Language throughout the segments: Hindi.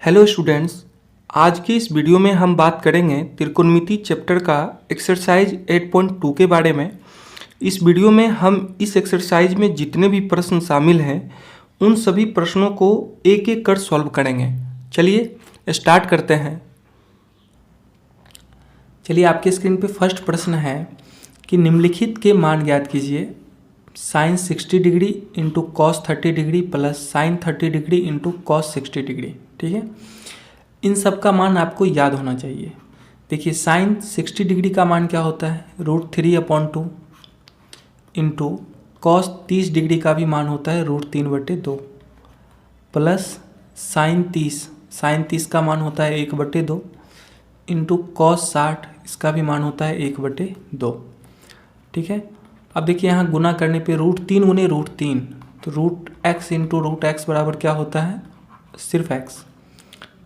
हेलो स्टूडेंट्स, आज की इस वीडियो में हम बात करेंगे त्रिकोणमिति चैप्टर का एक्सरसाइज 8.2 के बारे में। इस वीडियो में हम इस एक्सरसाइज में जितने भी प्रश्न शामिल हैं उन सभी प्रश्नों को एक एक कर सॉल्व करेंगे। चलिए स्टार्ट करते हैं। चलिए, आपके स्क्रीन पे फर्स्ट प्रश्न है कि निम्नलिखित के मान ज्ञात कीजिए। Sine 60 degree into cos 30 degree plus sine 30 degree into cos 60 degree. ठीक है, इन सब का मान आपको याद होना चाहिए। देखिए, साइन 60 डिग्री का मान क्या होता है, √3/2 इंटू कॉस 30 डिग्री का भी मान होता है √3/2 प्लस साइन 30 का मान होता है 1/2 इंटू कॉस 60 इसका भी मान होता है 1/2। ठीक है, अब देखिए यहाँ गुना करने पे √3 गुने √3 तो √x इंटू √x बराबर क्या होता है, सिर्फ x।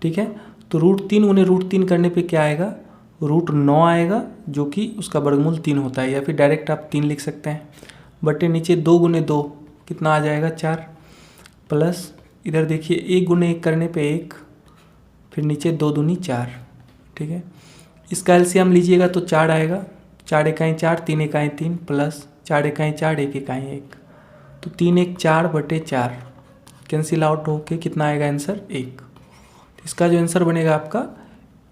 ठीक है, तो √3 गुने √3 करने पे क्या आएगा, √9 आएगा, जो कि उसका वर्गमूल 3 होता है, या फिर डायरेक्ट आप 3 लिख सकते हैं। बटे नीचे 2 गुने 2 कितना आ जाएगा, 4 प्लस इधर देखिए 1 गुने 1 करने पे 1, फिर नीचे 2 दूनी 4। ठीक है, इसका एलसीएम लीजिएगा तो 4 आएगा, 4 एकाई 4, 3 एकाई 3 प्लस 4 एकाई 4, 1 एकाई 1, तो 3 1 4/4 कैंसिल आउट होके कितना आएगा आंसर, 1। इसका जो आंसर बनेगा आपका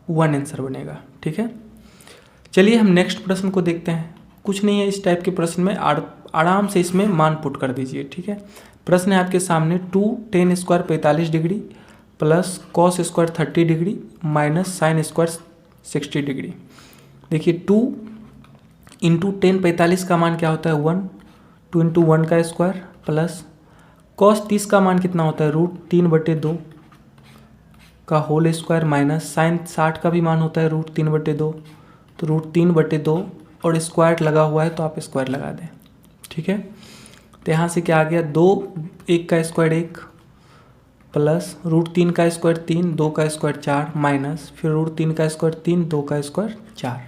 1 आंसर बनेगा। ठीक है, चलिए हम नेक्स्ट प्रश्न को देखते हैं। कुछ नहीं है, इस टाइप के प्रश्न में आराम से इसमें मान पुट कर दीजिए। ठीक है, प्रश्न है आपके सामने 2 tan square 45 degree plus cos square 30 degree minus sine square 60 degree. देखिए 2 इंटू 10 45 का मान क्या होता है 1, 2 इंटू 1 का स्क्वायर प्लस कॉस 30 का मान कितना होता है √3/2 का होल स्क्वायर माइनस साइन 60 का भी मान होता है √3/2, तो √3/2 और स्क्वायर लगा हुआ है तो आप स्क्वायर लगा दें। ठीक है, तो यहाँ से क्या आ गया, 2 1 का स्क्वायर 1 प्लस √3 का स्क्वायर 3, 2 का स्क्वायर 4 माइनस फिर √3 का स्क्वायर 3, 2 का स्क्वायर 4।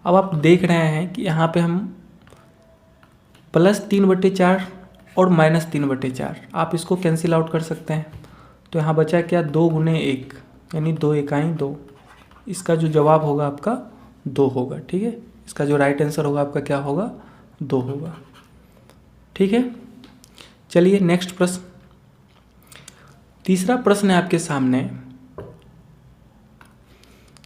अब आप देख रहे हैं कि यहाँ पे हम +3/4 और -3/4 आप इसको कैंसिल आउट कर सकते हैं। तो यहाँ बचा क्या, 2 गुने 1 यानी 2 एकाई 2। इसका जो जवाब होगा आपका 2 होगा। ठीक है, इसका जो राइट आंसर होगा आपका क्या होगा, 2 होगा। ठीक है, चलिए नेक्स्ट प्रश्न। तीसरा प्रश्न है आपके सामने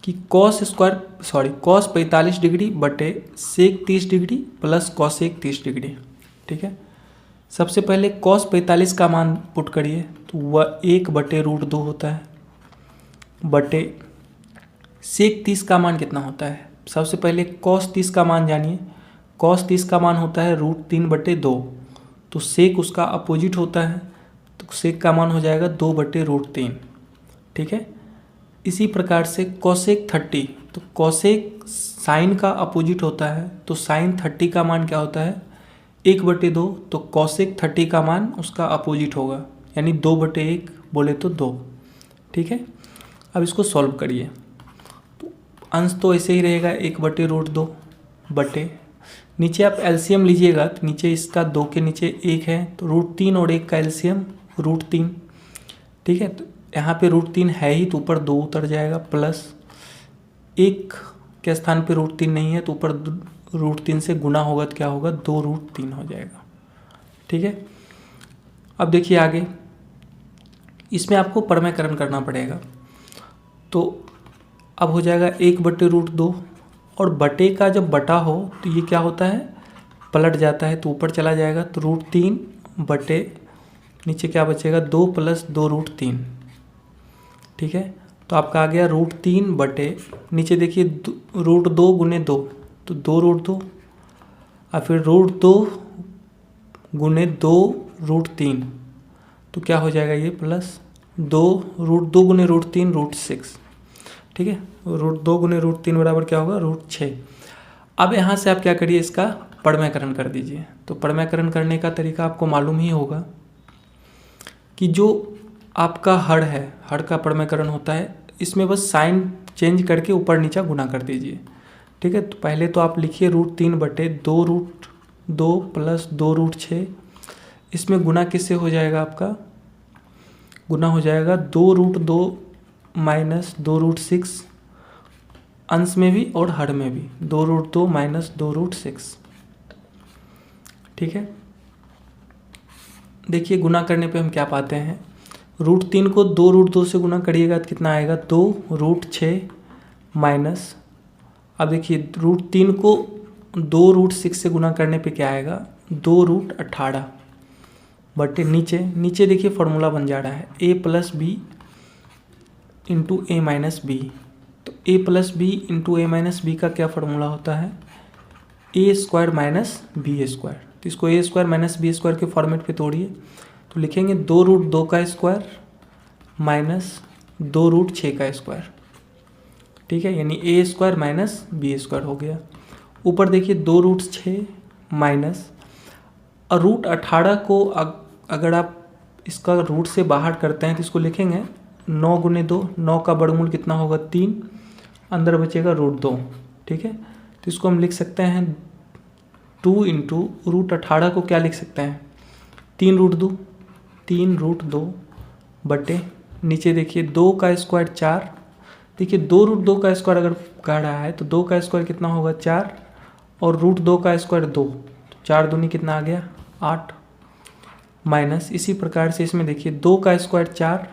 कि कॉस 45 डिग्री बटे sec 30 degree plus cosec 30 degree. ठीक है, सबसे पहले कॉस 45 का मान पुट करिए तो वह 1/√2 होता है, बटे सेक 30 का मान कितना होता है। सबसे पहले कॉस 30 का मान जानिए, कॉस 30 का मान होता है √3/2, तो सेक उसका अपोजिट होता है, तो सेक का मान हो जाएगा 2/√3। ठीक है, इसी प्रकार से कॉसेक 30, तो कॉसेक साइन का अपोजिट होता है, तो साइन 30 का मान क्या होता है 1/2, तो कॉसेक 30 का मान उसका अपोजिट होगा, यानी 2/1 बोले तो 2। ठीक है, अब इसको सॉल्व करिए तो अंश तो ऐसे ही रहेगा 1/√2 बटे नीचे आप एलसीएम लीजिएगा तो नीचे इसका 2 के नीचे 1 है, तो √3 और 1 का एलसीएम √3। ठीक है, तो यहाँ पे √3 है ही तो ऊपर 2 उतर जाएगा, प्लस 1 के स्थान पे √3 नहीं है तो ऊपर √3 से गुना होगा तो क्या होगा, 2√3 हो जाएगा। ठीक है, अब देखिए आगे, इसमें आपको परमेकरण करना पड़ेगा, तो अब हो जाएगा 1/√2 और बटे का जब बटा हो तो ये क्या होता है, पलट जाता है तो ऊपर चला जाएगा, तो √3 बटे नीचे क्या बचेगा 2 + 2√3। ठीक है, तो आपका आ गया √3 बटे नीचे देखिए √2 गुने 2 तो 2√2 और फिर √2 गुने 2√3 तो क्या हो जाएगा ये प्लस 2 √2 गुने √3 √6। ठीक है, √2 गुने √3 बराबर क्या होगा, √6। अब यहाँ से आप क्या करिए, इसका परमेकरण कर दीजिए। तो परमेकरण करने का तरीका आपको मालूम ही होगा कि जो आपका हर है, हर का परमेकरण होता है, इसमें बस साइन चेंज करके ऊपर नीचा गुना कर दीजिए। ठीक है, तो पहले तो आप लिखिए √3 बटे 2√2 प्लस 2√6, इसमें गुना किससे हो जाएगा आपका, गुना हो जाएगा 2√2 माइनस 2√6, अंश में भी और हर में भी 2√2 माइनस 2√6। ठीक है, देखिए गुना करने पे हम क्या पाते हैं, √3 को 2√2 से गुना करिएगा तो कितना आएगा, 2√6 माइनस, अब देखिए √3 को 2√6 से गुना करने पे क्या आएगा, 2√18 बटे नीचे देखिए फॉर्मूला बन जा रहा है a plus B into A minus B. तो a plus B into A minus B का क्या फार्मूला होता है, A square minus B square. तो इसको A square minus B square के फॉर्मेट पे तोड़िए तो लिखेंगे 2√2 का स्क्वायर माइनस 2√6 का स्क्वायर। ठीक है, यानी ए स्क्वायर माइनस बी स्क्वायर हो गया। ऊपर देखिए 2√6 माइनस और √18 को अगर आप इसका रूट से बाहर करते हैं तो इसको लिखेंगे 9 गुने 2, 9 का वर्गमूल कितना होगा 3, अंदर बचेगा √2। ठीक है, तो इसको हम लिख सकते हैं 2 इंटू √18 को क्या लिख सकते हैं, 3√2 बटे नीचे देखिए 2 का स्क्वायर 4। देखिए 2√2 का स्क्वायर अगर कह रहा है तो 2 का स्क्वायर कितना होगा 4 और √2 का स्क्वायर 2, तो 4 दूनी कितना आ गया 8 माइनस, इसी प्रकार से इसमें देखिए 2 का स्क्वायर 4,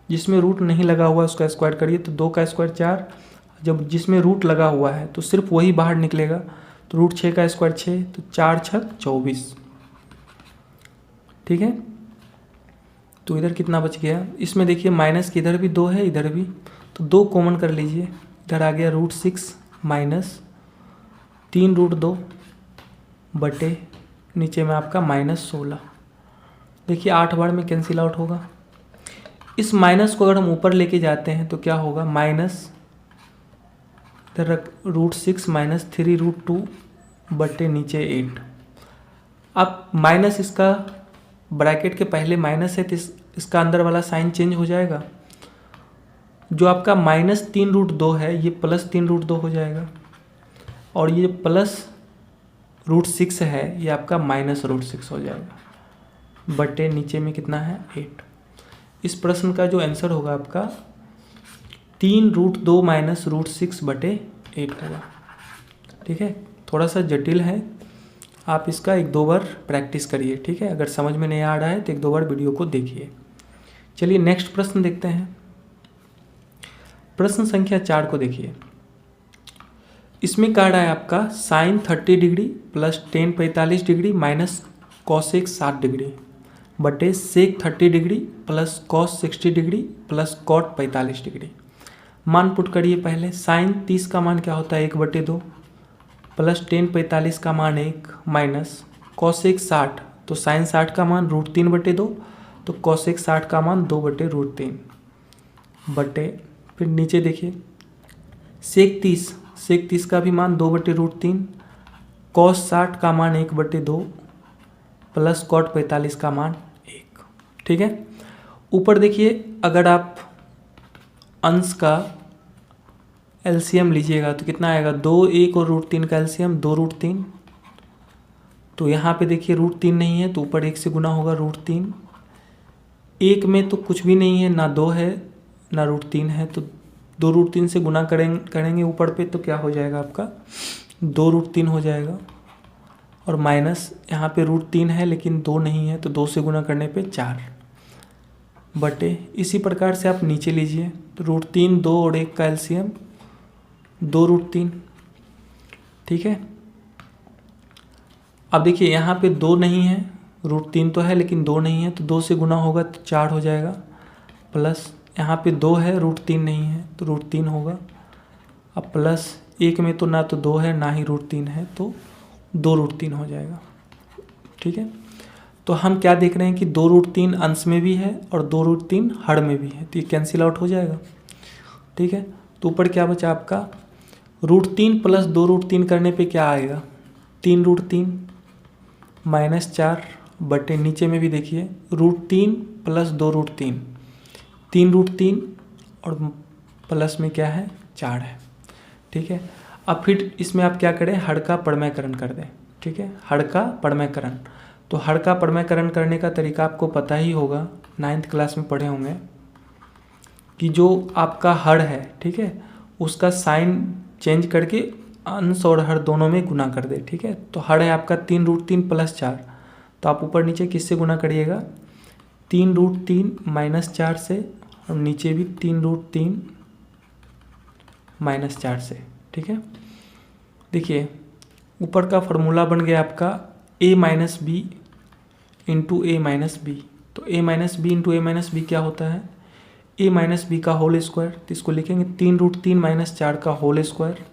जिसमें रूट नहीं लगा हुआ उसका स्क्वायर करिए तो 2 का स्क्वायर 4, जब जिसमें रूट लगा हुआ है तो सिर्फ वही बाहर निकलेगा, तो √6 का स्क्वायर 6, तो 4 छक 24। ठीक है, तो इधर कितना बच गया, इसमें देखिए माइनस की इधर भी 2 है इधर भी, तो 2 कॉमन कर लीजिए, इधर आ गया √6 माइनस 3√2 बटे नीचे में आपका -16। देखिए 8 बार में कैंसिल आउट होगा। इस माइनस को अगर हम ऊपर लेके जाते हैं तो क्या होगा, माइनस इधर रख √6 माइनस 3√2 बटे नीचे 8। अब माइनस इसका ब्रैकेट के पहले माइनस है तो इसका अंदर वाला साइन चेंज हो जाएगा, जो आपका -3√2 है ये +3√2 हो जाएगा और ये +√6 है ये आपका -√6 हो जाएगा बटे नीचे में कितना है 8। इस प्रश्न का जो आंसर होगा आपका 3√2 माइनस √6 बटे 8 होगा। ठीक है, थोड़ा सा जटिल है, आप इसका 1-2 बार प्रैक्टिस करिए। ठीक है, अगर समझ में नहीं आ रहा है तो 1-2 बार वीडियो को देखिए। चलिए नेक्स्ट प्रश्न देखते हैं। प्रश्न संख्या 4 को देखिए, इसमें कह रहा है आपका sine 30 degree plus tan 45 degree minus cosec 60 degree बटे sec 30 degree plus cos 60 degree plus cot 45 degree. मान पुट करिए पहले, साइन 30 का मान क्या होता है 1/2 प्लस टेन 45 का मान 1 माइनस कॉसेक 60, तो साइन 60 का मान √3/2, तो कॉसेक 60 का मान 2/√3 बटे फिर नीचे देखिए सेक 30 का भी मान 2/√3, कॉस 60 का मान 1/2 प्लस कॉट 45 का मान 1। ठीक है, ऊपर देखिए अगर आप अंश का एलसीएम लीजिएगा तो कितना आएगा 2, 1 और √3 का एलसीएम 2√3। तो यहाँ पे देखिए √3 नहीं है तो ऊपर 1 से गुना होगा √3। 1 में तो कुछ भी नहीं है, ना 2 है ना √3 है, तो 2√3 से गुना करेंगे ऊपर पे तो क्या हो जाएगा आपका 2√3 हो जाएगा और माइनस यहाँ पे √3 है लेकिन 2 नहीं है तो 2 से गुना करने पे 4 बटे इसी प्रकार से आप नीचे लीजिए तो √3 2 और 1 का एलसीएम 2√3। ठीक है, अब देखिए यहाँ पे 2 नहीं है, √3 तो है लेकिन 2 नहीं है तो 2 से गुना होगा तो 4 हो जाएगा, प्लस यहाँ पे 2 है √3 नहीं है तो √3 होगा, अब प्लस 1 में तो ना तो 2 है ना ही √3 है तो 2√3 हो जाएगा। ठीक है, तो हम क्या देख रहे हैं कि 2√3 अंश में भी है और 2√3 हर में भी है तो ये कैंसिल आउट हो जाएगा। ठीक है, तो ऊपर क्या बचा आपका √3 प्लस 2√3 करने पे क्या आएगा 3√3 माइनस 4 बटे नीचे में भी देखिए √3 प्लस 2√3 3√3 और प्लस में क्या है 4 है। ठीक है, अब फिर इसमें आप क्या करें हर का परमयकरण कर दें। ठीक है, हर का परमयकरण, तो हर का परमयकरण करने का तरीका आपको पता ही होगा, 9th क्लास में पढ़े होंगे। कि जो आपका हर है, ठीक है, उसका साइन चेंज करके अंश और हर दोनों में गुना कर दे, ठीक है। तो हर है आपका 3√3 + 4, तो आप ऊपर नीचे किससे गुना करिएगा, 3√3 - 4 से, और नीचे भी 3√3 - 4 से, ठीक है। देखिए ऊपर का फॉर्मूला बन गया आपका a - b into a - b। तो a - b into a - b क्या होता है, a - b का होल स्क्वायर, तो इसको लिखेंगे 3√3 - 4 का होल स्क्वायर,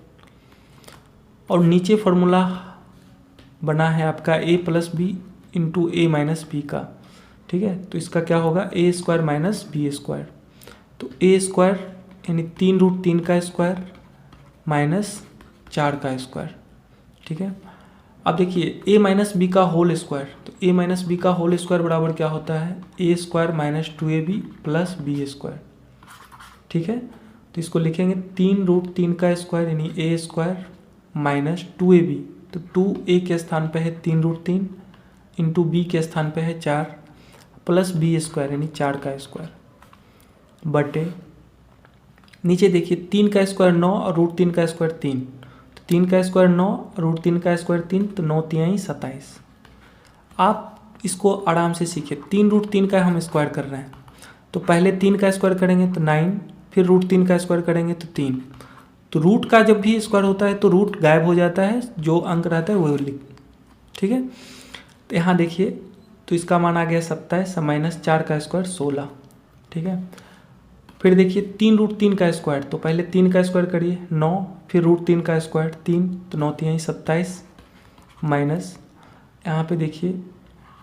और नीचे फॉर्मूला बना है आपका a + b into a - b का, ठीक है। तो इसका क्या होगा, a² - b²। तो a² यानी 3√3 का स्क्वायर माइनस 4 का स्क्वायर, ठीक है। अब देखिए a - b का होल स्क्वायर, तो a - b का होल स्क्वायर बराबर क्या होता है, a² - 2ab + b², ठीक है। तो इसको लिखेंगे 3√3 का स्क्वायर यानी a² - 2ab, तो 2a के स्थान पे है 3√3 इंटू b के स्थान पे है 4 प्लस b² यानी 4 का स्क्वायर बटे, नीचे देखिए 3 का स्क्वायर 9 और √3 का स्क्वायर 3, तो 3 का स्क्वायर 9 और √3 का स्क्वायर 3, तो 9 × 27। आप इसको आराम से सीखिए, 3√3 का हम स्क्वायर कर रहे हैं, तो पहले 3 का स्क्वायर करेंगे तो 9, फिर √3 का स्क्वायर करेंगे तो 3। तो रूट का जब भी स्क्वायर होता है तो रूट गायब हो जाता है, जो अंक रहता है वो लिख, ठीक है। तो यहाँ देखिए, तो इसका मान आ गया 27 माइनस 4 का स्क्वायर 16, ठीक है। फिर देखिए 3√3 का स्क्वायर, तो पहले 3 का स्क्वायर करिए 9, फिर √3 का स्क्वायर 3, तो 9 × 27 माइनस, यहाँ पे देखिए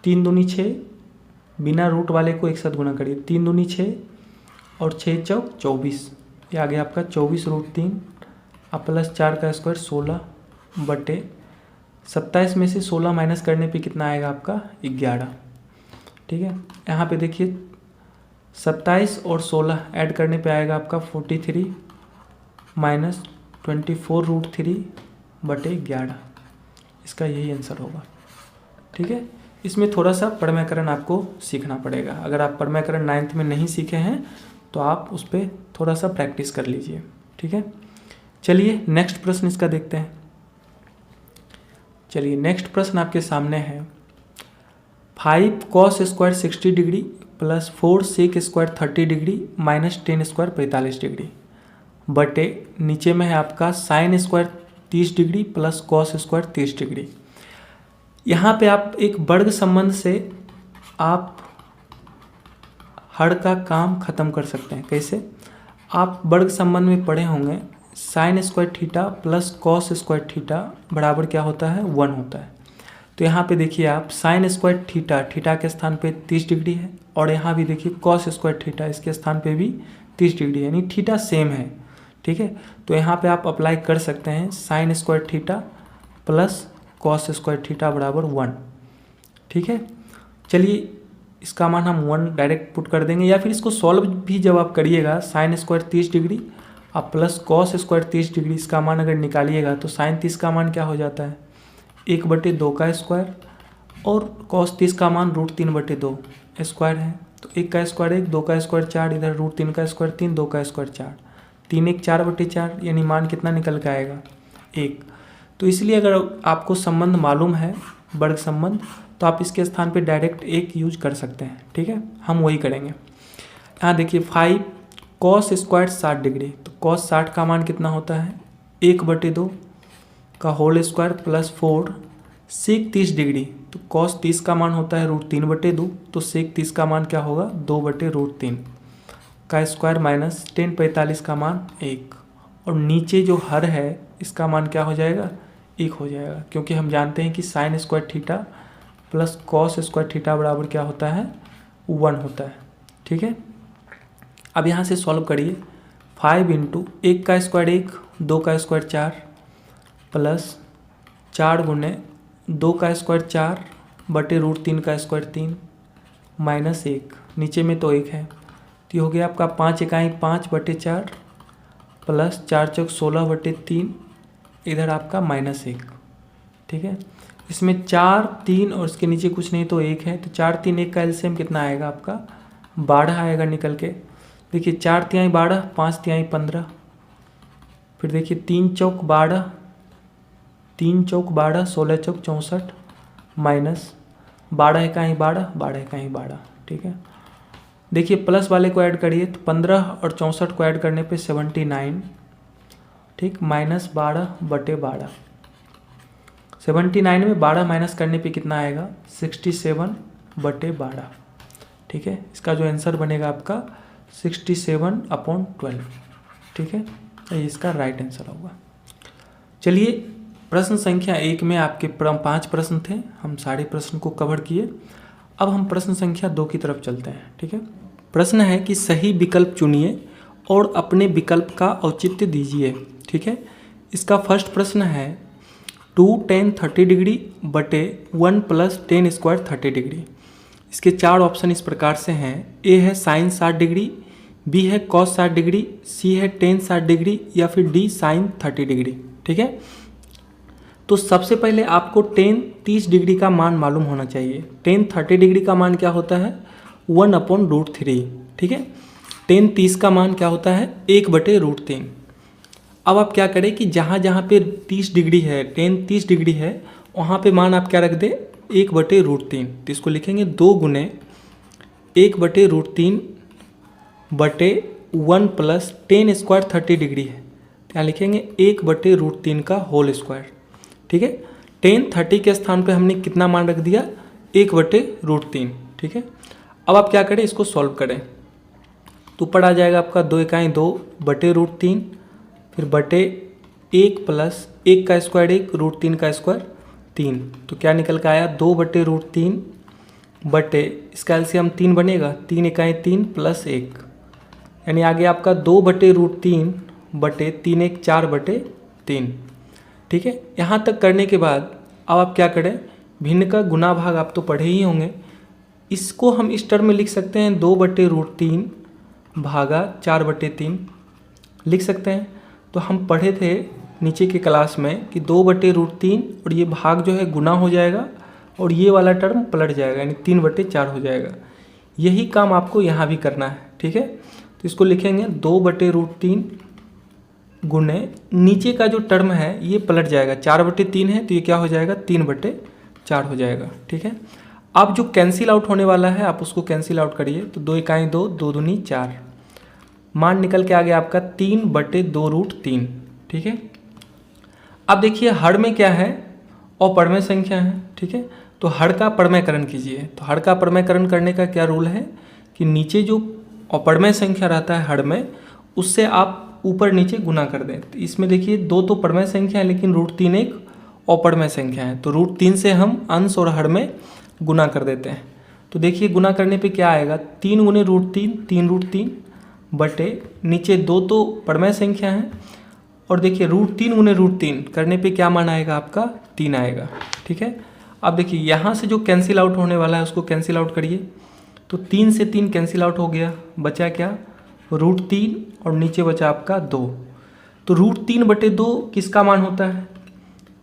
3 दूनी 6, बिना रूट वाले को एक साथ गुना करिए, 3 दूनी 6 और 6 चौक 24, ये आ गया आपका 24√3 अब प्लस 4 का स्क्वायर 16 बटे 27 में से 16 माइनस करने पे कितना आएगा आपका 11, ठीक है। यहाँ पे देखिए 27 और 16 ऐड करने पे आएगा आपका 43 माइनस 24√3 बटे 11, इसका यही आंसर होगा, ठीक है। इसमें थोड़ा सा पढ़व्याकरण आपको सीखना पड़ेगा, अगर आप पढ़व्याकरण 9th में नहीं सीखे हैं तो आप उस पर थोड़ा सा प्रैक्टिस कर लीजिए, ठीक है। चलिए नेक्स्ट प्रश्न इसका देखते हैं। चलिए नेक्स्ट प्रश्न आपके सामने है, 5 cos² 60 degree plus 4 sec² 30 degree minus 10² 45 degree बटे, नीचे में है आपका sin² 30 degree plus cos² 30 degree. यहाँ पे आप एक वर्ग संबंध से आप हर का काम खत्म कर सकते हैं। कैसे, आप वर्ग संबंध में पढ़े होंगे sin² theta plus cos² theta बराबर क्या होता है 1 होता है। तो यहाँ पे देखिए आप sin² थीटा, थीटा के स्थान पे 30 डिग्री है, और यहाँ भी देखिए cos² थीटा, इसके स्थान पे भी 30 डिग्री, यानी थीटा सेम है, ठीक है। तो यहाँ पे आप अप्लाई कर सकते हैं sin² theta plus cos² theta बराबर 1, ठीक है। चलिए इसका मान हम 1 डायरेक्ट पुट कर देंगे, या फिर इसको सॉल्व भी जब आप करिएगा sin² 30 डिग्री अब प्लस cos² 30 डिग्री, इसका मान अगर निकालिएगा तो sin 30 का मान क्या हो जाता है 1/2 का स्क्वायर, और cos 30 का मान √3/2 स्क्वायर है, तो 1 का स्क्वायर 1, 2 का स्क्वायर 4, इधर √3 का स्क्वायर 3, 2 का स्क्वायर 4, 3 1 4/4, यानी मान कितना निकल के आएगा 1। तो इसलिए अगर आपको संबंध मालूम है वर्ग संबंध, तो आप इसके स्थान पे डायरेक्ट 1 यूज कर सकते हैं, ठीक है। हम वही करेंगे। यहाँ देखिए 5 cos² 60 डिग्री, तो cos 60 का मान कितना होता है 1/2 का whole square plus 4 sec 30 degree, तो cos 30 का मान होता है √3/2, तो sec 30 का मान क्या होगा 2/√3 का स्क्वायर माइनस 10 45 का मान 1, और नीचे जो हर है इसका मान क्या हो जाएगा 1 हो जाएगा, क्योंकि हम जानते हैं कि sin² theta plus cos² theta बराबर क्या होता है 1 होता है, ठीक है। अब यहाँ से सॉल्व करिए, 5 इंटू 1 का स्क्वायर 1, 2 का स्क्वायर 4 प्लस 4 गुने 2 का स्क्वायर 4 बटे √3 का स्क्वायर 3 माइनस 1, नीचे में तो 1 है, तो ये हो गया आपका 5 इकाई 5/4 प्लस 4 चौक 16/3, इधर आपका -1, ठीक है। इसमें 4 3 और इसके नीचे कुछ नहीं तो 1 है, तो 4 3 1 का एलसीएम कितना आएगा आपका 12 आएगा निकल के। देखिए 4 तिहाई 12, 5 तिहाई 15, फिर देखिए 3 चौक 12, 3 चौक 12, 16 चौक 64, माइनस 12 इकाई 12, 12 इकाई 12। ठीक है, देखिए प्लस वाले को ऐड करिए तो 15 और 64 को ऐड करने पे 79, ठीक, माइनस 12/12। 79 में 12 माइनस करने पे कितना आएगा, 67/12। ठीक है, इसका जो आंसर बनेगा आपका 67/12। ठीक है, ये इसका राइट आंसर होगा। चलिए, प्रश्न संख्या 1 में आपके 5 प्रश्न थे, हम सारे प्रश्न को कवर किए। अब हम प्रश्न संख्या 2 की तरफ चलते हैं। ठीक है, प्रश्न है कि सही विकल्प चुनिए और अपने विकल्प का औचित्य दीजिए। ठीक है, इसका फर्स्ट प्रश्न है 2 tan 30 डिग्री बटे 1 + tan स्क्वायर 30 डिग्री। इसके 4 ऑप्शन इस प्रकार से हैं। ए है साइन 60 डिग्री, बी है कॉस 60 डिग्री, सी है tan 60 डिग्री, या फिर डी साइन 30 डिग्री। ठीक है, तो सबसे पहले आपको tan 30 डिग्री का मान मालूम होना चाहिए। tan 30 डिग्री का मान क्या होता है, 1/√3। ठीक है, tan 30 का मान क्या होता है, 1/√3। अब आप क्या करें कि जहाँ जहाँ पे 30 डिग्री है, tan 30 डिग्री है, वहाँ पे मान आप क्या रख दें, 1/√3। तो इसको लिखेंगे 2 गुने 1/√3 बटे 1 + tan स्क्वायर 30 डिग्री है, क्या लिखेंगे 1/√3 का होल स्क्वायर। ठीक है, tan 30 के स्थान पे हमने कितना मान रख दिया, 1/√3। ठीक है, अब आप क्या करें, इसको सॉल्व करें तो ऊपर आ जाएगा आपका 2 इकाई 2/√3, फिर बटे 1 + 1 का स्क्वायर 1, √3 का स्क्वायर 3, तो क्या निकल के आया 2/√3 बटे, इसका एलसीएम 3 बनेगा, 3 इकाई 3 + 1, यानी आगे आपका 2/√3 बटे 3 1 4/3। ठीक है, यहाँ तक करने के बाद अब आप क्या करें, भिन्न का गुना भाग आप तो पढ़े ही होंगे, इसको हम इस टर्म में लिख सकते हैं 2/√3 भागा 4/3 लिख सकते हैं। तो हम पढ़े थे नीचे के क्लास में कि 2/√3 और ये भाग जो है गुना हो जाएगा और ये वाला टर्म पलट जाएगा, यानी 3/4 हो जाएगा। यही काम आपको यहाँ भी करना है। ठीक है, तो इसको लिखेंगे 2/√3 गुने नीचे का जो टर्म है ये पलट जाएगा, 4/3 है तो ये क्या हो जाएगा, 3/4 हो जाएगा। ठीक है, अब जो कैंसिल आउट होने वाला है आप उसको कैंसिल आउट करिए, तो 2 इकाई 2, 2 दूनी 4, मान निकल के आ गया आपका 3/2√3। ठीक है, अब देखिए हर में क्या है, अपरमेय संख्या है। ठीक है, तो हर का परमयकरण कीजिए। तो हर का परमयकरण करने का क्या रूल है कि नीचे जो अपरमेय संख्या रहता है हर में, उससे आप ऊपर नीचे गुना कर दें। तो इसमें देखिए 2 तो परमय संख्या है, लेकिन √3 एक अपरमेय संख्या है, तो √3 से हम अंश और हर में गुना कर देते हैं। तो देखिए गुना करने पे क्या आएगा, 3 गुने √3, 3√3 बटे नीचे 2 तो परमय संख्या है, और देखिए √3 गुने √3 करने पे क्या मान आएगा आपका, 3 आएगा। ठीक है, अब देखिए यहाँ से जो कैंसिल आउट होने वाला है उसको कैंसिल आउट करिए, तो 3 से 3 कैंसिल आउट हो गया, बचा क्या, √3 और नीचे बचा आपका 2। तो √3/2 किसका मान होता है,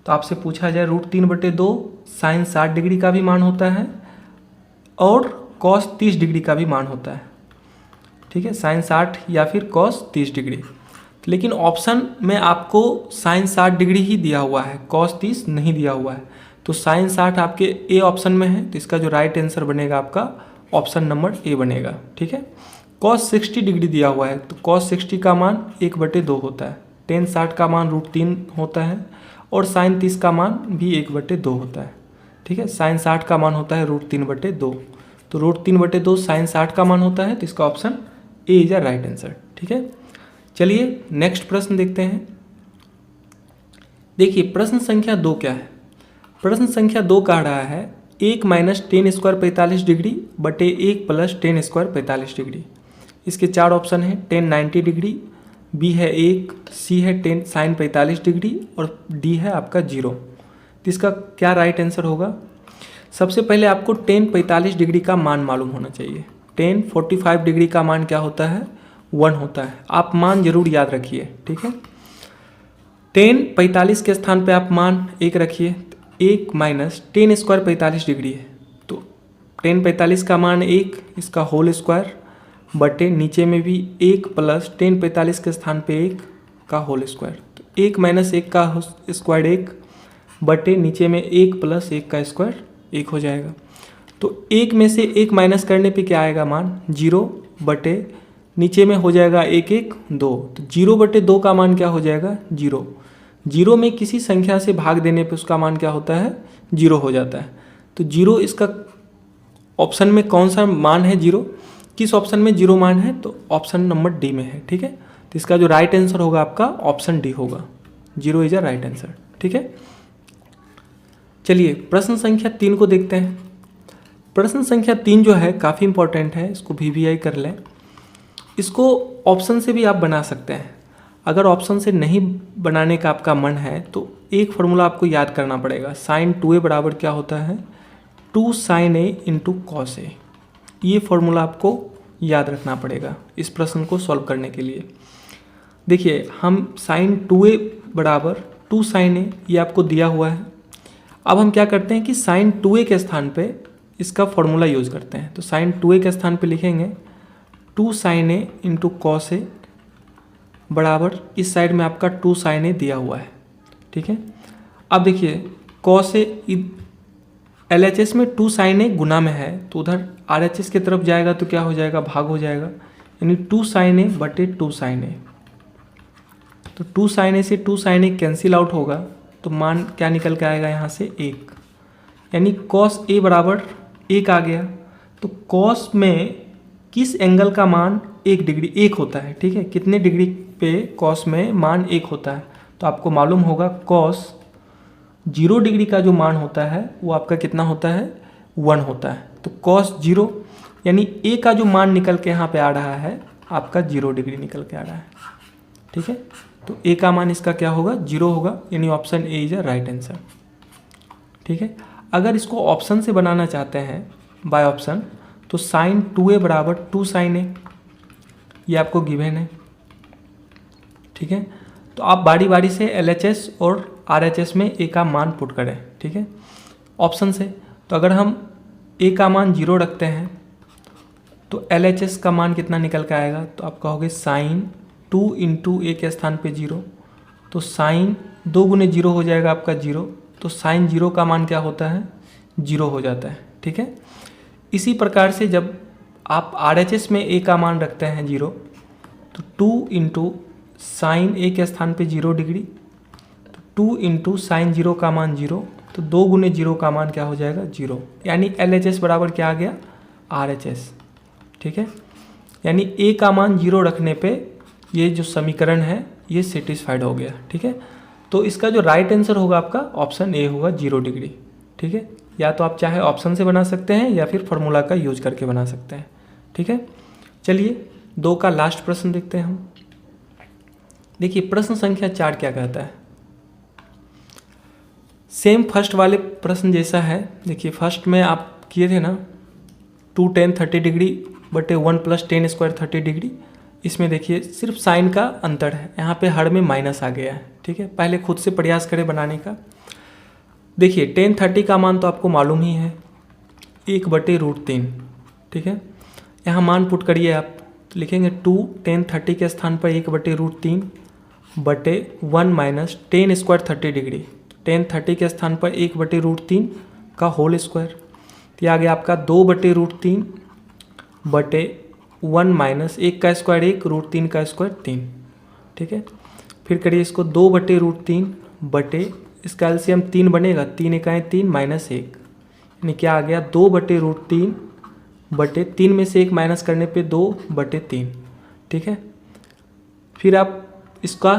तो आपसे पूछा जाए √3/2 साइन 60 डिग्री का भी मान होता है और कॉस 30 डिग्री का भी मान होता है। ठीक है, साइन 60 या फिर कॉस 30 डिग्री, लेकिन ऑप्शन में आपको साइन 60 डिग्री ही दिया हुआ है, कॉस 30 नहीं दिया हुआ है। तो साइन 60 आपके ए ऑप्शन में है, तो इसका जो राइट आंसर बनेगा आपका ऑप्शन नंबर ए बनेगा। ठीक है, कॉस 60 डिग्री दिया हुआ है, तो कॉस 60 का मान 1/2 होता है, tan 60 का मान √3 होता है, और साइन 30 का मान भी 1/2 होता है। ठीक है, साइन 60 का मान होता है √3/2, तो √3/2 साइन 60 का मान होता है, तो इसका option A is a right answer. ठीक है, चलिए नेक्स्ट प्रश्न देखते हैं। देखिए प्रश्न संख्या 2 क्या है, प्रश्न संख्या 2 कह रहा है 1 - tan स्क्वायर 45 डिग्री बटे 1 + tan स्क्वायर 45 डिग्री। इसके 4 ऑप्शन है, tan 90 डिग्री, बी है 1, सी है tan साइन 45 डिग्री, और डी है आपका 0। तो इसका क्या राइट आंसर होगा, सबसे पहले आपको tan 45 डिग्री का मान मालूम होना चाहिए। tan 45 डिग्री का मान क्या होता है, 1 होता है। आप मान जरूर याद रखिए। ठीक है, tan 45 के स्थान पे आप मान 1 रखिए, 1 - tan स्क्वायर 45 डिग्री है, तो tan 45 का मान 1, इसका होल स्क्वायर बटे नीचे में भी 1 प्लस टेन 45 के स्थान पे 1 का होल स्क्वायर, तो 1 माइनस 1 का स्क्वायर 1 बटे नीचे में 1 प्लस 1 का स्क्वायर 1 हो जाएगा। तो 1 में से 1 माइनस करने पे क्या आएगा मान 0 बटे नीचे में हो जाएगा 1 1 2, तो 0 बटे 2 का मान क्या हो जाएगा 0। 0 में किसी संख्या से भाग देने पे उसका मान क्या होता है 0 हो जाता है। तो 0 इसका ऑप्शन में कौन सा मान है 0, किस ऑप्शन में 0 मान है, तो ऑप्शन नंबर डी में है। ठीक है, तो इसका जो राइट आंसर होगा आपका ऑप्शन डी होगा, 0 इज अ राइट आंसर। ठीक है, चलिए प्रश्न संख्या 3 को देखते हैं। प्रश्न संख्या 3 जो है काफ़ी इंपॉर्टेंट है, इसको VVI कर लें। इसको ऑप्शन से भी आप बना सकते हैं। अगर ऑप्शन से नहीं बनाने का आपका मन है तो एक फार्मूला आपको याद करना पड़ेगा, साइन 2a बराबर क्या होता है 2 sin a into cos A. ये फार्मूला आपको याद रखना पड़ेगा इस प्रश्न को सॉल्व करने के लिए। देखिए हम साइन 2a बराबर 2 sin a ये आपको दिया हुआ है। अब हम क्या करते हैं कि साइन 2a के स्थान पे इसका फॉर्मूला यूज़ करते हैं। तो साइन 2a के स्थान पे लिखेंगे 2 sin a into cos A बराबर इस साइड में आपका 2 sin a दिया हुआ है। ठीक है, अब देखिए कॉस ए LHS में 2 sin a गुना में है तो उधर RHS की तरफ जाएगा तो क्या हो जाएगा भाग हो जाएगा, यानी 2 sin a बटे 2 sin a। तो 2 sin a से 2 sin a कैंसिल आउट होगा तो मान क्या निकल के आएगा यहाँ से 1, यानी cos a बराबर 1 आ गया। तो cos में किस एंगल का मान 1 डिग्री 1 होता है। ठीक है, कितने डिग्री पे cos में मान 1 होता है, तो आपको मालूम होगा cos 0 डिग्री का जो मान होता है वो आपका कितना होता है 1 होता है। तो cos 0 यानी a का जो मान निकल के यहाँ पे आ रहा है आपका 0 डिग्री निकल के आ रहा है। ठीक है, तो a का मान इसका क्या होगा 0 होगा, यानी option A is a right answer. ठीक है, अगर इसको ऑप्शन से बनाना चाहते हैं बाय ऑप्शन तो साइन 2a बराबर 2 sin a ये आपको गिवन है। ठीक है, तो आप बारी बारी से LHS और RHS में a का मान पुट करें। ठीक है, ऑप्शन से तो अगर हम a का मान 0 रखते हैं तो LHS का मान कितना निकल के आएगा, तो आप कहोगे साइन 2 इंटू a के स्थान पे 0, तो साइन 2 गुने 0 हो जाएगा आपका 0, तो साइन 0 का मान क्या होता है 0 हो जाता है। ठीक है, इसी प्रकार से जब आप RHS में a का मान रखते हैं 0 तो 2 इंटू साइन a के स्थान पे 0 डिग्री, तो 2 इंटू साइन 0 का मान 0, तो 2 गुने 0 का मान क्या हो जाएगा 0, यानी LHS बराबर क्या आ गया RHS। ठीक है, यानी a का मान 0 रखने पे ये जो समीकरण है ये सेटिस्फाइड हो गया। ठीक है, तो इसका जो राइट आंसर होगा आपका ऑप्शन ए होगा 0 डिग्री। ठीक है, या तो आप चाहे ऑप्शन से बना सकते हैं या फिर फार्मूला का यूज करके बना सकते हैं। ठीक है, चलिए 2 का लास्ट प्रश्न देखते हैं हम। देखिए प्रश्न संख्या 4 क्या कहता है, सेम फर्स्ट वाले प्रश्न जैसा है। देखिए फर्स्ट में आप किए थे ना 2 tan 30 डिग्री बटे 1 प्लस टेन स्क्वायर 30 डिग्री, इसमें देखिए सिर्फ साइन का अंतर है, यहाँ पे हर में माइनस आ गया है। ठीक है, पहले खुद से प्रयास करें बनाने का। देखिए tan 30 का मान तो आपको मालूम ही है 1/√3। ठीक है, यहाँ मान पुट करिए आप, तो लिखेंगे 2 tan 30 के स्थान पर 1/√3 बटे 1 minus ten square 30 degree, tan 30 के स्थान पर 1/√3 का होल स्क्वायर, तो आ गया आपका 2/√3 बटे 1 माइनस 1 का स्क्वायर 1 √3 का स्क्वायर 3। ठीक है, फिर करिए इसको 2/√3 बटे इसका एलसीएम 3 बनेगा, 3 इकाई 3 माइनस 1, यानी क्या आ गया 2/√3 बटे 3 में से 1 माइनस करने पे 2/3। ठीक है, फिर आप इसका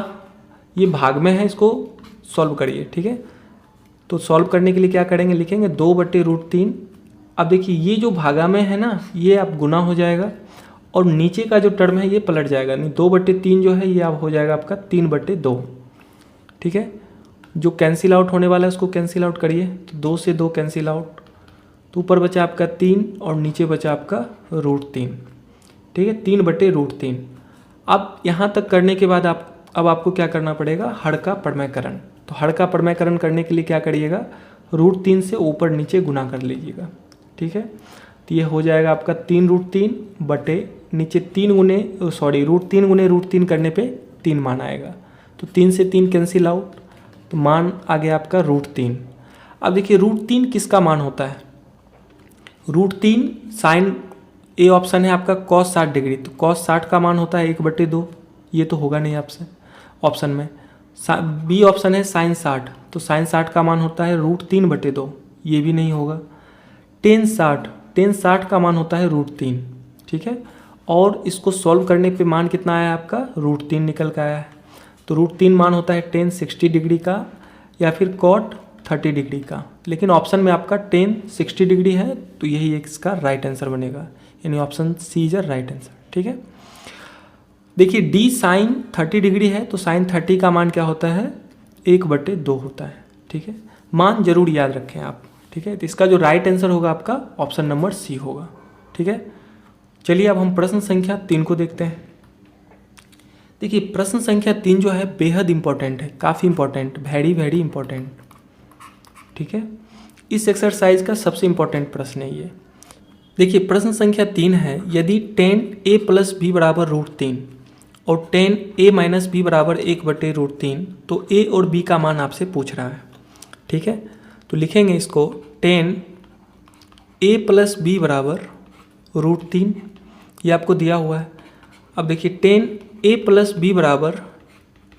ये भाग में है इसको सॉल्व करिए। ठीक है, तो सॉल्व करने के लिए क्या करेंगे, लिखेंगे 2/√3। अब देखिए ये जो भागा में है ना ये आप गुना हो जाएगा और नीचे का जो टर्म है ये पलट जाएगा, नहीं 2/3 जो है ये अब हो जाएगा आपका 3/2। ठीक है, जो कैंसिल आउट होने वाला है उसको कैंसिल आउट करिए, तो 2 से 2 कैंसिल आउट, तो ऊपर बचा आपका 3 और नीचे बचा आपका √3। ठीक है, 3/√3। अब यहाँ तक करने के बाद अब आपको क्या करना पड़ेगा हर का प्रमेयकरण। तो हर का प्रमेयकरण करने के लिए क्या करिएगा √3 से ऊपर नीचे गुना कर लीजिएगा। ठीक है, तो ये हो जाएगा आपका 3√3 बटे नीचे 3 गुने √3 करने पे 3 मान आएगा। तो 3 से 3 कैंसिल आउट, तो मान आ गया आपका √3। अब देखिए √3 किसका मान होता है? √3 साइन, ए ऑप्शन है आपका cos 60 डिग्री, तो cos 60 का मान होता है 1/2। ये तो होगा नहीं आपसे ऑप्शन में। बी ऑप्शन है साइन 60, तो साइन 60 का मान होता है √3/2, ये भी नहीं होगा। टेन 60 का मान होता है √3, ठीक है। और इसको सॉल्व करने पे मान कितना आया आपका? √3 निकल के आया है। तो √3 मान होता है टेन 60 डिग्री का या फिर कॉट 30 डिग्री का, लेकिन ऑप्शन में आपका टेन 60 डिग्री है, तो यही एक इसका राइट आंसर बनेगा, यानी option C is a right answer, ठीक है। देखिए डी साइन 30 डिग्री है, तो साइन 30 का मान क्या होता है? 1/2 होता है, ठीक है। मान जरूर याद रखें आप, ठीक है। तो इसका जो राइट आंसर होगा आपका ऑप्शन नंबर सी होगा, ठीक है। चलिए अब हम प्रश्न संख्या 3 को देखते हैं। देखिए प्रश्न संख्या 3 जो है बेहद इंपॉर्टेंट है, काफ़ी इंपॉर्टेंट, वेरी इंपॉर्टेंट, ठीक है। इस एक्सरसाइज का सबसे इंपॉर्टेंट प्रश्न है ये। देखिए प्रश्न संख्या 3 है, यदि tan a + b = √3 और tan a - b = 1/√3, तो a और b का मान आपसे पूछ रहा है, ठीक है। तो लिखेंगे इसको tan a + b = √3, ये आपको दिया हुआ है। अब देखिए tan a + b =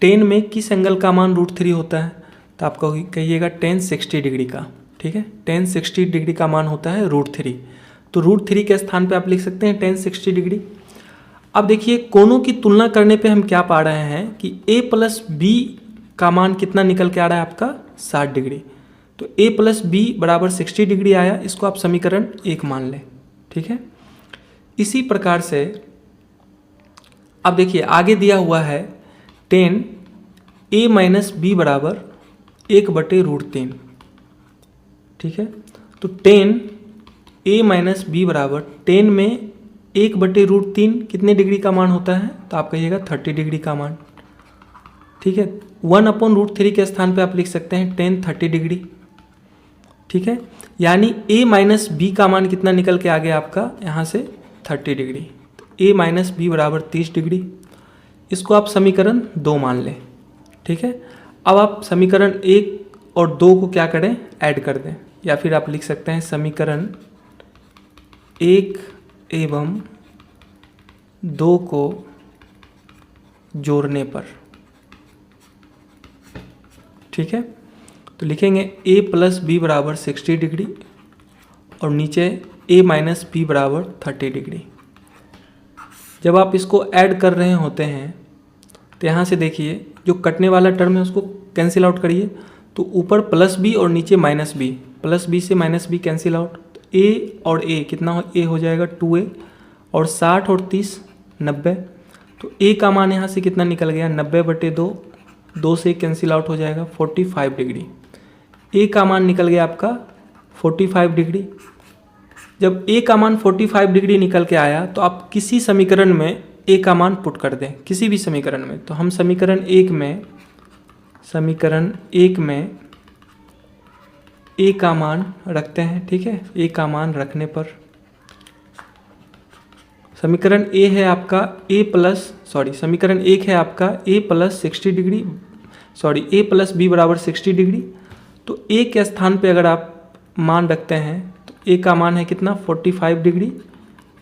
10 में किस एंगल का मान √3 होता है? तो आपको कहिएगा tan 60 डिग्री का, ठीक है। tan 60 डिग्री का मान होता है √3, तो √3 के स्थान पे आप लिख सकते हैं tan 60 डिग्री। अब देखिए कोणों की तुलना करने पे हम क्या पा रहे हैं कि a + b का मान कितना निकल के आ रहा है आपका? 60 डिग्री। तो a + b = 60 डिग्री आया, इसको आप समीकरण 1 मान लें, ठीक है। इसी प्रकार से अब देखिए आगे दिया हुआ है tan a - b = 1/√3, ठीक है। तो tan a - b = 10 में 1/√3 कितने डिग्री का मान होता है? तो आप कहिएगा 30 डिग्री का मान, ठीक है। 1/√3 के स्थान पे आप लिख सकते हैं tan 30 डिग्री, ठीक है। यानी a - b का मान कितना निकल के आ गया आपका यहाँ से? 30 डिग्री। तो a - b = 30 डिग्री, इसको आप समीकरण 2 मान लें, ठीक है। अब आप समीकरण 1 और 2 को क्या करें? ऐड कर दें, या फिर आप लिख सकते हैं समीकरण 1 एवं 2 को जोड़ने पर, ठीक है। तो लिखेंगे a + b = 60 डिग्री और नीचे a - b = 30 डिग्री। जब आप इसको ऐड कर रहे होते हैं तो यहाँ से देखिए जो कटने वाला टर्म है उसको कैंसिल आउट करिए, तो ऊपर +b और नीचे -b, +b से -b कैंसिल आउट, तो a और a कितना हो? a हो जाएगा 2a, और 60 और 30 90, तो a का मान यहाँ से कितना निकल गया? 90/2, 2 से कैंसिल आउट हो जाएगा 45 डिग्री। a का मान निकल गया आपका 45 डिग्री। जब a का मान 45 डिग्री निकल के आया तो आप किसी समीकरण में a का मान पुट कर दें, किसी भी समीकरण में। तो हम समीकरण 1 में a का मान रखते हैं, ठीक है। a का मान रखने पर समीकरण a है आपका समीकरण 1 है आपका a + 60 degree, a + b = 60 degree. तो a के स्थान पे अगर आप मान रखते हैं तो a का मान है कितना? 45 डिग्री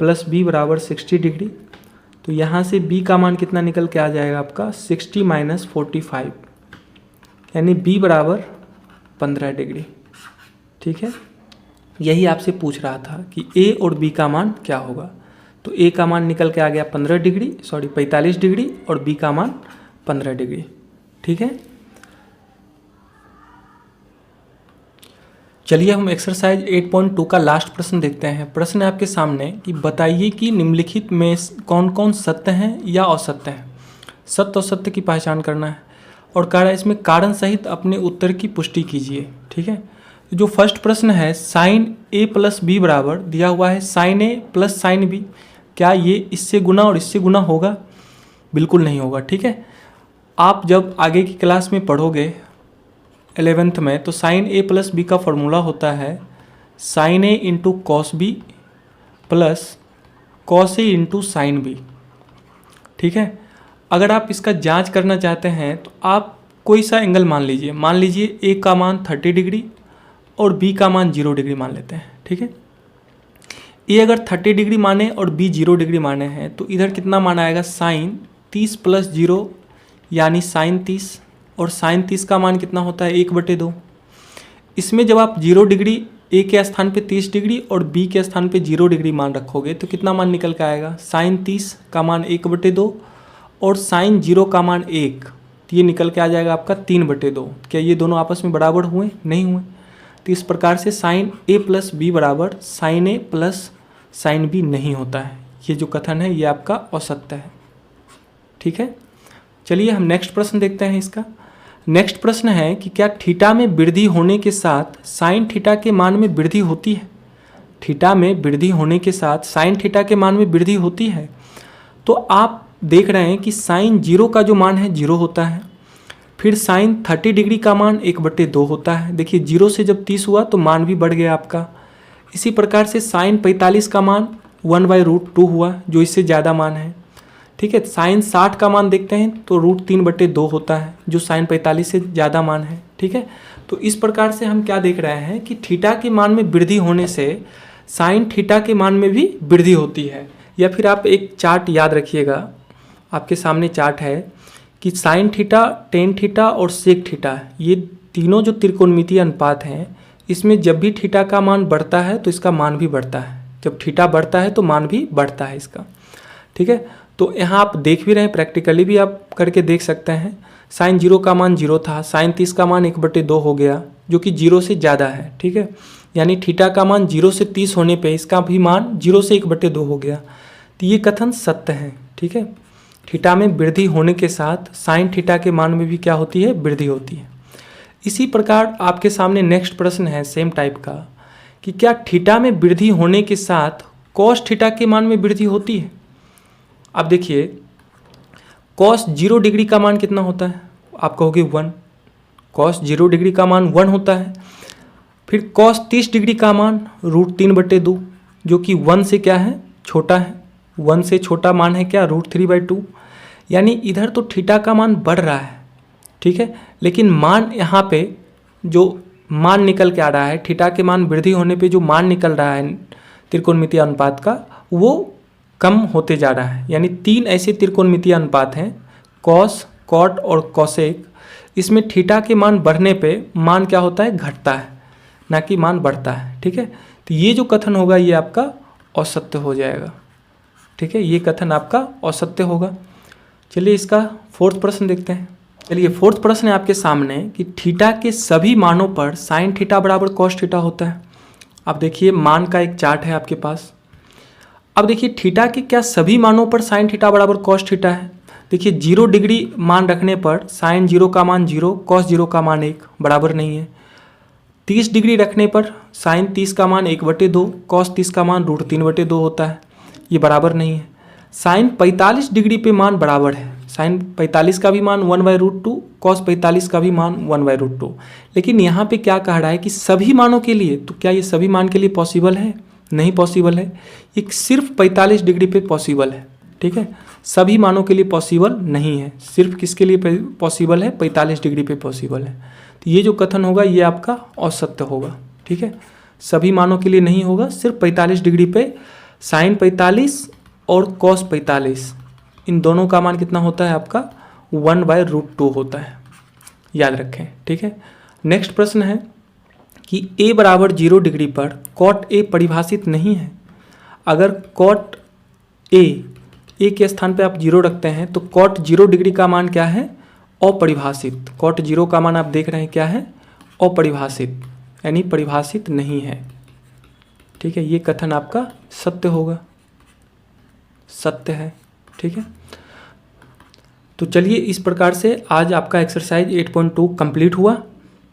+ b = 60 डिग्री। तो यहाँ से b का मान कितना निकल के आ जाएगा आपका? 60 - 45, यानी b = 15 डिग्री, ठीक है। यही आपसे पूछ रहा था कि a और b का मान क्या होगा। तो a का मान निकल के आ गया 45 डिग्री और b का मान 15 डिग्री, ठीक है। चलिए हम एक्सरसाइज 8.2 का लास्ट प्रश्न देखते हैं। प्रश्न है आपके सामने कि बताइए कि निम्नलिखित में कौन कौन सत्य हैं या असत्य हैं। सत्य और सत्य की पहचान करना है और कारण इसमें कारण सहित अपने उत्तर की पुष्टि कीजिए, ठीक है। जो फर्स्ट प्रश्न है साइन a + b बराबर दिया हुआ है साइन a + साइन b, क्या ये इससे गुना और इससे गुना होगा? बिल्कुल नहीं होगा, ठीक है। आप जब आगे की क्लास में पढ़ोगे 11th में तो साइन a + b का फॉर्मूला होता है sine a × cos b plus cos a into sine b. ठीक है, अगर आप इसका जांच करना चाहते हैं तो आप कोई सा एंगल मान लीजिए ए का मान 30 डिग्री और बी का मान 0 डिग्री मान लेते हैं। ठीक है, ए अगर 30 डिग्री माने और बी 0 डिग्री माने हैं तो इधर कितना मान आएगा, साइन 30 प्लस 0 यानी साइन 30, और साइन 30 का मान कितना होता है 1/2। इसमें जब आप 0 डिग्री ए के स्थान पे 30 डिग्री और बी के स्थान पे 0 डिग्री मान रखोगे तो कितना मान निकल के आएगा, साइन 30 का मान 1/2 और साइन 0 का मान 1, तो ये निकल के आ जाएगा आपका 3/2। क्या ये दोनों आपस में बराबर हुए? नहीं हुए। तो इस प्रकार से साइन ए प्लस बी बराबर साइन ए प्लस साइन बी नहीं होता है। ये जो कथन है ये आपका असत्य है। ठीक है, चलिए हम नेक्स्ट प्रश्न देखते हैं इसका। नेक्स्ट प्रश्न है कि क्या थीटा में वृद्धि होने के साथ साइन थीटा के मान में वृद्धि होती है? थीटा में वृद्धि होने के साथ साइन थीटा के मान में वृद्धि होती है। तो आप देख रहे हैं कि साइन 0 का जो मान है 0 होता है, फिर साइन 30 डिग्री का मान 1/2 होता है। देखिए 0 से जब 30 हुआ तो मान भी बढ़ गया आपका। इसी प्रकार से साइन 45 का मान 1/√2 हुआ, जो इससे ज़्यादा मान है। ठीक है, साइन 60 का मान देखते हैं तो √3/2 होता है, जो साइन 45 से ज़्यादा मान है। ठीक है, तो इस प्रकार से हम क्या देख रहे हैं कि थीटा के मान में वृद्धि होने से साइन थीटा के मान में भी वृद्धि होती है। या फिर आप एक चार्ट याद रखिएगा, आपके सामने चार्ट है कि साइन थीटा, टेन थीटा और सेक थीटा, ये तीनों जो त्रिकोणमितीय अनुपात हैं, इसमें जब भी थीटा का मान बढ़ता है तो इसका मान भी बढ़ता है। जब थीटा बढ़ता है तो मान भी बढ़ता है इसका। ठीक है, तो यहाँ आप देख भी रहे हैं, प्रैक्टिकली भी आप करके देख सकते हैं। साइन 0 का मान 0 था, साइन 30 का मान 1/2 हो गया, जो कि 0 से ज़्यादा है। ठीक है, यानी थीटा का मान 0 से 30 होने पे इसका भी मान 0 से 1/2 हो गया। तो ये कथन सत्य है। ठीक है, थीटा में वृद्धि होने के साथ साइन थीटा के मान में भी क्या होती है, वृद्धि होती है। इसी प्रकार आपके सामने नेक्स्ट प्रश्न है सेम टाइप का कि क्या थीटा में वृद्धि होने के साथ कॉस थीटा के मान में वृद्धि होती है? अब देखिए कॉस 0 डिग्री का मान कितना होता है, आप कहोगे 1। कॉस 0 डिग्री का मान 1 होता है। फिर कॉस 30 डिग्री का मान √3/2, जो कि 1 से क्या है, छोटा है। 1 से छोटा मान है क्या, √3/2। यानी इधर तो थीटा का मान बढ़ रहा है। ठीक है, लेकिन मान यहाँ पे जो मान निकल के आ रहा है, थीटा के मान वृद्धि होने पे जो मान निकल रहा है त्रिकोणमितीय अनुपात का, वो कम होते जा रहा है। यानी 3 ऐसे त्रिकोणमितीय अनुपात हैं, कॉस, कॉट और कॉसेक। इसमें थीटा के मान बढ़ने पे मान क्या होता है, घटता है, ना कि मान बढ़ता है। ठीक है, तो ये जो कथन होगा ये आपका असत्य हो जाएगा। ठीक है, ये कथन आपका असत्य होगा। चलिए इसका फोर्थ प्रश्न देखते हैं। चलिए फोर्थ प्रश्न है आपके सामने कि थीटा के सभी मानों पर साइन थीटा बराबर कॉस थीटा होता है। अब देखिए मान का एक चार्ट है आपके पास। अब देखिए थीटा के क्या सभी मानों पर साइन थीटा बराबर कॉस थीटा है? देखिए 0 डिग्री मान रखने पर साइन 0 का मान 0, कॉस 0 का मान 1 बराबर नहीं है। 30 डिग्री रखने पर साइन 30 का मान 1/2, कॉस 30 का मान √3/2 होता है, ये बराबर नहीं है। साइन 45 डिग्री पे मान बराबर है, साइन 45 का भी मान 1/√2, कॉस 45 का भी मान 1/√2। लेकिन यहाँ पे क्या कह रहा है कि सभी मानों के लिए, तो क्या ये सभी मान के लिए पॉसिबल है? नहीं पॉसिबल है। ये सिर्फ 45 डिग्री पे पॉसिबल है। ठीक है, सभी मानों के लिए पॉसिबल नहीं है। सिर्फ किसके लिए पॉसिबल है? 45 डिग्री पे पॉसिबल है। तो ये जो कथन होगा ये आपका असत्य होगा। ठीक है, सभी मानों के लिए नहीं होगा, सिर्फ 45 डिग्री पे साइन 45 और कॉस 45, इन दोनों का मान कितना होता है आपका 1/√2 होता है, याद रखें। ठीक है, नेक्स्ट प्रश्न है कि a बराबर 0 डिग्री पर कॉट a परिभाषित नहीं है। अगर कॉट a के स्थान पे आप 0 रखते हैं तो कॉट 0 डिग्री का मान क्या है? अपरिभाषित। कॉट 0 का मान आप देख रहे हैं क्या है? अपरिभाषित, यानी परिभाषित नहीं है। ठीक है, ये कथन आपका सत्य होगा, सत्य है। ठीक है, तो चलिए इस प्रकार से आज आपका एक्सरसाइज 8.2 कंप्लीट हुआ।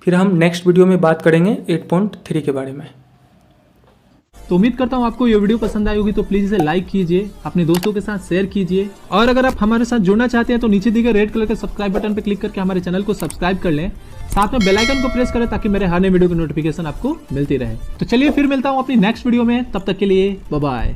फिर हम नेक्स्ट वीडियो में बात करेंगे 8.3 के बारे में। तो उम्मीद करता हूँ आपको ये वीडियो पसंद आई होगी, तो प्लीज इसे लाइक कीजिए, अपने दोस्तों के साथ शेयर कीजिए, और अगर आप हमारे साथ जुड़ना चाहते हैं तो नीचे दिए गए रेड कलर के सब्सक्राइब बटन पर क्लिक करके हमारे चैनल को सब्सक्राइब कर लें, साथ में बेल आइकन को प्रेस करें ताकि मेरे हर नए वीडियो की नोटिफिकेशन आपको मिलती रहे। तो चलिए फिर मिलता हूँ अपनी नेक्स्ट वीडियो में, तब तक के लिए बाय बाय।